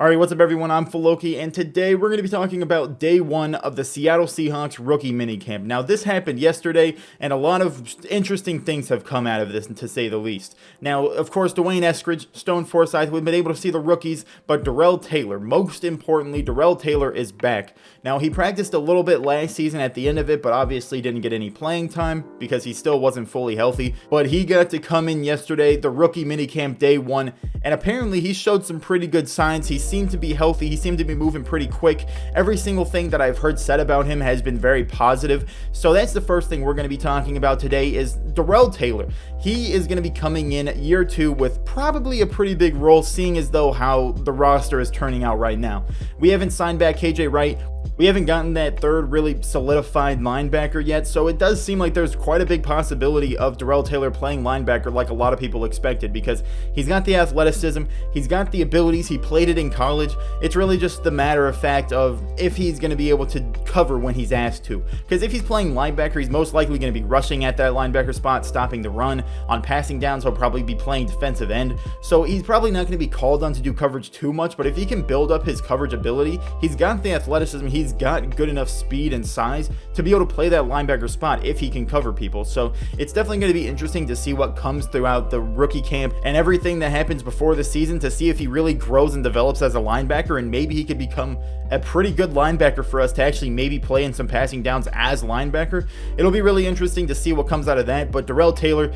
Alright, what's up everyone, I'm Fuloki, and today we're going to be talking about day one of the Seattle Seahawks Rookie Minicamp. Now this happened yesterday, and a lot of interesting things have come out of this, to say the least. Now, of course, Dwayne Eskridge, Stone Forsythe, we've been able to see the rookies, but Darrell Taylor, most importantly, Darrell Taylor is back. Now, he practiced a little bit last season at the end of it, but obviously didn't get any playing time because he still wasn't fully healthy. But he got to come in yesterday, the Rookie Minicamp day one, and apparently he showed some pretty good signs. He seemed to be healthy. He seemed to be moving pretty quick. Every single thing that I've heard said about him has been very positive. So that's the first thing we're going to be talking about today is Darrell Taylor. He is going to be coming in year two with probably a pretty big role, seeing as though how the roster is turning out right now. We haven't signed back KJ Wright. We haven't gotten that third really solidified linebacker yet, so it does seem like there's quite a big possibility of Darrell Taylor playing linebacker like a lot of people expected, because he's got the athleticism, he's got the abilities, he played it in college. It's really just the matter of fact of if he's going to be able to cover when he's asked to, because if he's playing linebacker, he's most likely going to be rushing at that linebacker spot, stopping the run. On passing downs, he'll probably be playing defensive end, so he's probably not going to be called on to do coverage too much. But if he can build up his coverage ability, he's got the athleticism, he's got good enough speed and size to be able to play that linebacker spot if he can cover people. So it's definitely going to be interesting to see what comes throughout the rookie camp and everything that happens before the season, to see if he really grows and develops as a linebacker, and maybe he could become a pretty good linebacker for us to actually maybe play in some passing downs as linebacker. It'll be really interesting to see what comes out of that. But Darrell Taylor,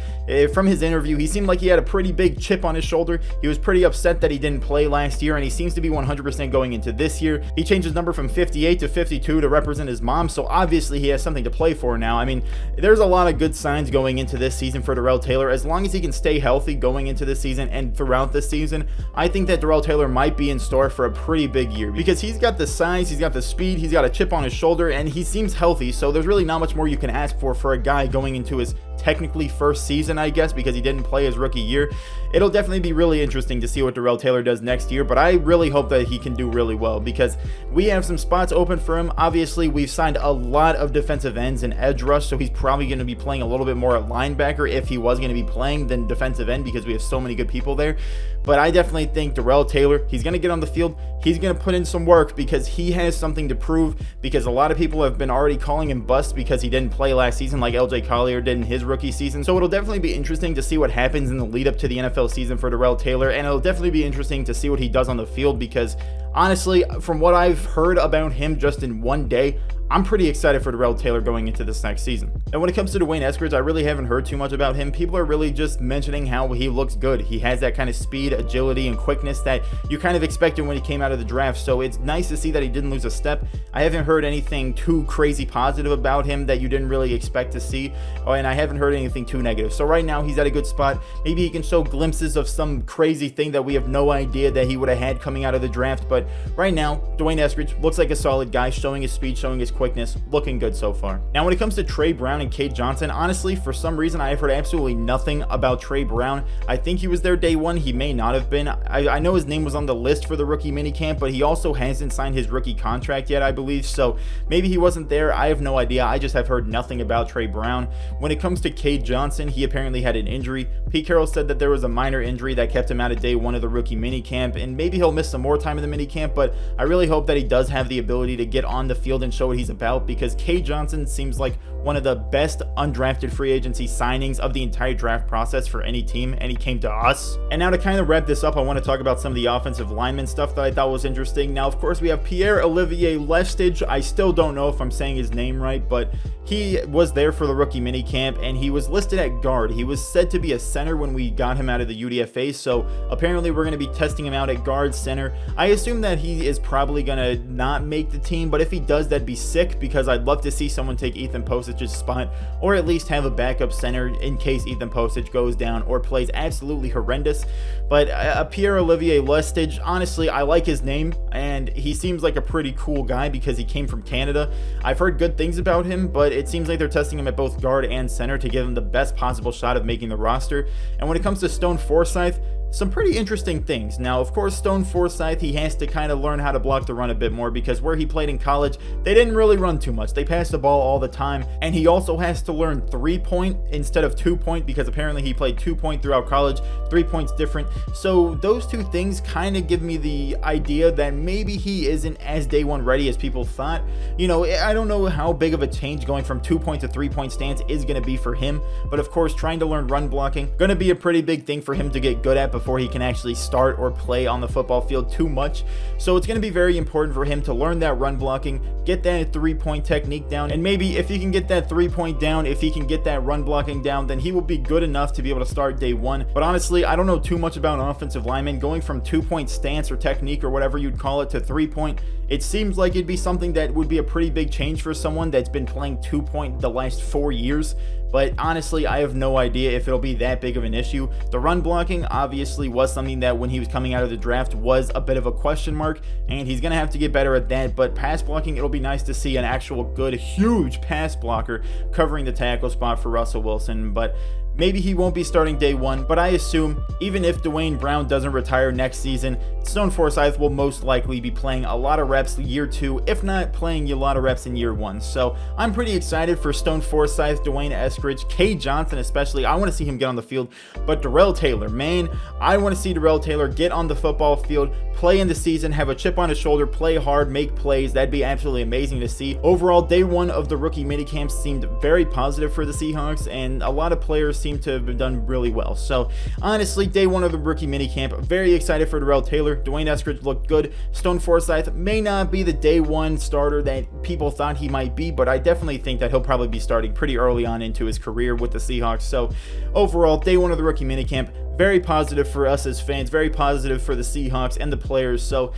from his interview, he seemed like he had a pretty big chip on his shoulder. He was pretty upset that he didn't play last year, and he seems to be 100% going into this year. He changed his number from 58 to 52 to represent his mom, so obviously he has something to play for now. I mean, there's a lot of good signs going into this season for Darrell Taylor. As long as he can stay healthy going into this season and throughout this season, I think that Darrell Taylor might be in store for a pretty big year, because he's got the size, he's got the speed, he's got a chip on his shoulder, and he seems healthy. So there's really not much more you can ask for a guy going into his technically first season, I guess, because he didn't play his rookie year. It'll definitely be really interesting to see what Darrell Taylor does next year, but I really hope that he can do really well, because we have some spots open for him. Obviously, we've signed a lot of defensive ends and edge rush, so he's probably going to be playing a little bit more at linebacker if he was going to be playing than defensive end, because we have so many good people there. But I definitely think Darrell Taylor, he's going to get on the field, he's going to put in some work, because he has something to prove, because a lot of people have been already calling him bust because he didn't play last season like LJ Collier did in his rookie season. So it'll definitely be interesting to see what happens in the lead up to the NFL season for Darrell Taylor, and it'll definitely be interesting to see what he does on the field, because honestly, from what I've heard about him just in one day, I'm pretty excited for Darrell Taylor going into this next season. And when it comes to Dwayne Eskridge, I really haven't heard too much about him. People are really just mentioning how he looks good. He has that kind of speed, agility, and quickness that you kind of expected when he came out of the draft. So it's nice to see that he didn't lose a step. I haven't heard anything too crazy positive about him that you didn't really expect to see. And I haven't heard anything too negative. So right now he's at a good spot. Maybe he can show glimpses of some crazy thing that we have no idea that he would have had coming out of the draft. But right now, Dwayne Eskridge looks like a solid guy, showing his speed, showing his quickness, looking good so far. Now, when it comes to Tre Brown and Cade Johnson, honestly, for some reason, I have heard absolutely nothing about Tre Brown. I think he was there day one. He may not have been. I know his name was on the list for the rookie minicamp, but he also hasn't signed his rookie contract yet, I believe. So maybe he wasn't there. I have no idea. I just have heard nothing about Tre Brown. When it comes to Cade Johnson, he apparently had an injury. Pete Carroll said that there was a minor injury that kept him out of day one of the rookie minicamp, and maybe he'll miss some more time in the minicamp, but I really hope that he does have the ability to get on the field and show what he's about, because Cade Johnson seems like one of the best undrafted free agency signings of the entire draft process for any team, and he came to us. And now to kind of wrap this up, I want to talk about some of the offensive lineman stuff that I thought was interesting. Now, of course, we have Pierre-Olivier Lestage. I still don't know if I'm saying his name right, but he was there for the rookie minicamp, and he was listed at guard. He was said to be a center when we got him out of the UDFA, so apparently we're going to be testing him out at guard center. I assume that he is probably going to not make the team, but if he does, that'd be sick, because I'd love to see someone take Ethan Postage's spot, or at least have a backup center in case Ethan Postage goes down or plays absolutely horrendous. But Pierre-Olivier Lestage, honestly, I like his name, and he seems like a pretty cool guy because he came from Canada. I've heard good things about him, but it seems like they're testing him at both guard and center to give him the best possible shot of making the roster. And when it comes to Stone Forsythe, some pretty interesting things. Now, of course, Stone Forsythe, he has to kind of learn how to block the run a bit more, because where he played in college, they didn't really run too much. They passed the ball all the time, and he also has to learn 3-point instead of 2-point, because apparently he played 2-point throughout college. 3-point's different. So those two things kind of give me the idea that maybe he isn't as day one ready as people thought. You know, I don't know how big of a change going from 2-point to 3-point stance is going to be for him, but of course, trying to learn run blocking, going to be a pretty big thing for him to get good at before he can actually start or play on the football field too much. So it's going to be very important for him to learn that run blocking, get that 3-point technique down, and maybe if he can get that 3-point down, if he can get that run blocking down, then he will be good enough to be able to start day one. But honestly, I don't know too much about offensive linemen going from 2-point stance or technique or whatever you'd call it to 3-point. It seems like it'd be something that would be a pretty big change for someone that's been playing 2-point the last 4 years. But honestly, I have no idea if it'll be that big of an issue. The run blocking obviously was something that when he was coming out of the draft was a bit of a question mark, and he's going to have to get better at that. But pass blocking, it'll be nice to see an actual good, huge pass blocker covering the tackle spot for Russell Wilson. But maybe he won't be starting day one, but I assume even if Dwayne Brown doesn't retire next season, Stone Forsythe will most likely be playing a lot of reps year 2, if not playing a lot of reps in year 1. So I'm pretty excited for Stone Forsythe, Dwayne Eskridge, Cade Johnson especially. I want to see him get on the field. But Darrell Taylor, man, I want to see Darrell Taylor get on the football field, play in the season, have a chip on his shoulder, play hard, make plays. That'd be absolutely amazing to see. Overall, day one of the rookie minicamps seemed very positive for the Seahawks, and a lot of players seem to have done really well. So honestly, day one of the rookie minicamp, very excited for Darrell Taylor. Dwayne Eskridge looked good. Stone Forsythe may not be the day one starter that people thought he might be, but I definitely think that he'll probably be starting pretty early on into his career with the Seahawks. So overall, day one of the rookie minicamp, very positive for us as fans, very positive for the Seahawks and the players. So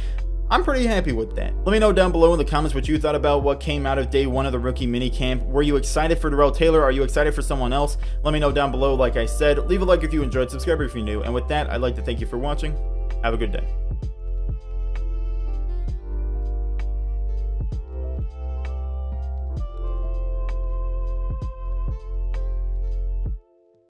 I'm pretty happy with that. Let me know down below in the comments what you thought about what came out of day one of the rookie minicamp. Were you excited for Darrell Taylor? Are you excited for someone else? Let me know down below. Like I said, leave a like if you enjoyed, subscribe if you're new. And with that, I'd like to thank you for watching. Have a good day.